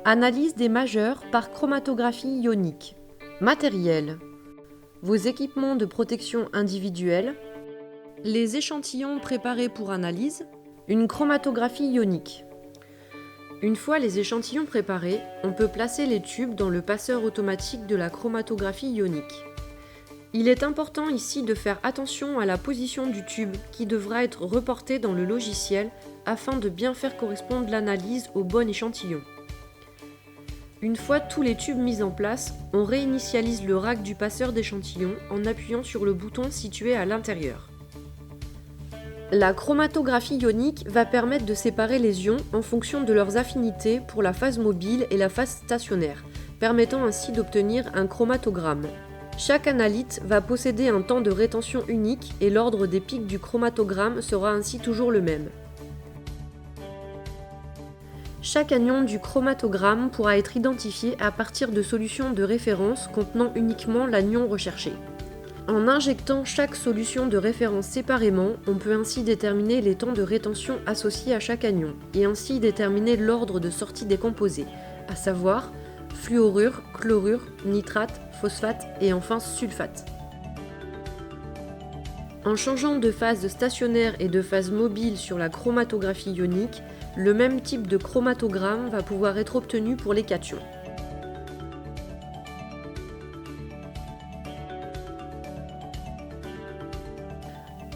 Analyse des majeurs par chromatographie ionique. Matériel. Vos équipements de protection individuelle. Les échantillons préparés pour analyse. Une chromatographie ionique. Une fois les échantillons préparés, on peut placer les tubes dans le passeur automatique de la chromatographie ionique. Il est important ici de faire attention à la position du tube qui devra être reporté dans le logiciel afin de bien faire correspondre l'analyse au bon échantillon. Une fois tous les tubes mis en place, on réinitialise le rack du passeur d'échantillons en appuyant sur le bouton situé à l'intérieur. La chromatographie ionique va permettre de séparer les ions en fonction de leurs affinités pour la phase mobile et la phase stationnaire, permettant ainsi d'obtenir un chromatogramme. Chaque analyte va posséder un temps de rétention unique et l'ordre des pics du chromatogramme sera ainsi toujours le même. Chaque anion du chromatogramme pourra être identifié à partir de solutions de référence contenant uniquement l'anion recherché. En injectant chaque solution de référence séparément, on peut ainsi déterminer les temps de rétention associés à chaque anion, et ainsi déterminer l'ordre de sortie des composés, à savoir fluorure, chlorure, nitrate, phosphate et enfin sulfate. En changeant de phase stationnaire et de phase mobile sur la chromatographie ionique, le même type de chromatogramme va pouvoir être obtenu pour les cations.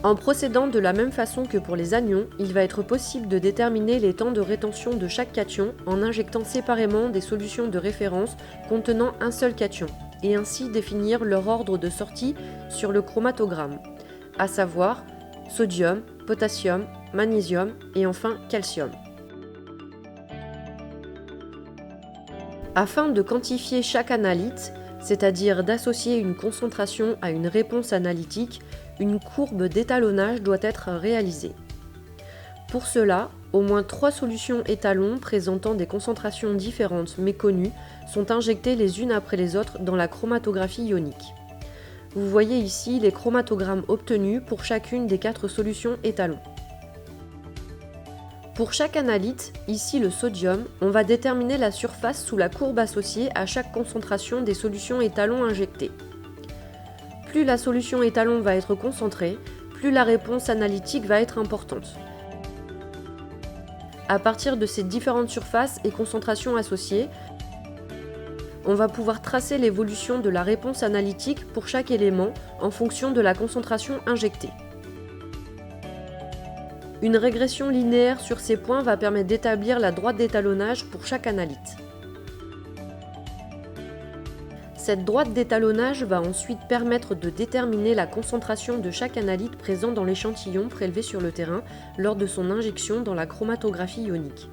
En procédant de la même façon que pour les anions, il va être possible de déterminer les temps de rétention de chaque cation en injectant séparément des solutions de référence contenant un seul cation, et ainsi définir leur ordre de sortie sur le chromatogramme, à savoir sodium, potassium, magnésium et enfin calcium. Afin de quantifier chaque analyte, c'est-à-dire d'associer une concentration à une réponse analytique, une courbe d'étalonnage doit être réalisée. Pour cela, au moins 3 solutions étalons présentant des concentrations différentes mais connues sont injectées les unes après les autres dans la chromatographie ionique. Vous voyez ici les chromatogrammes obtenus pour chacune des 4 solutions étalons. Pour chaque analyte, ici le sodium, on va déterminer la surface sous la courbe associée à chaque concentration des solutions étalons injectées. Plus la solution étalon va être concentrée, plus la réponse analytique va être importante. À partir de ces différentes surfaces et concentrations associées, on va pouvoir tracer l'évolution de la réponse analytique pour chaque élément en fonction de la concentration injectée. Une régression linéaire sur ces points va permettre d'établir la droite d'étalonnage pour chaque analyte. Cette droite d'étalonnage va ensuite permettre de déterminer la concentration de chaque analyte présent dans l'échantillon prélevé sur le terrain lors de son injection dans la chromatographie ionique.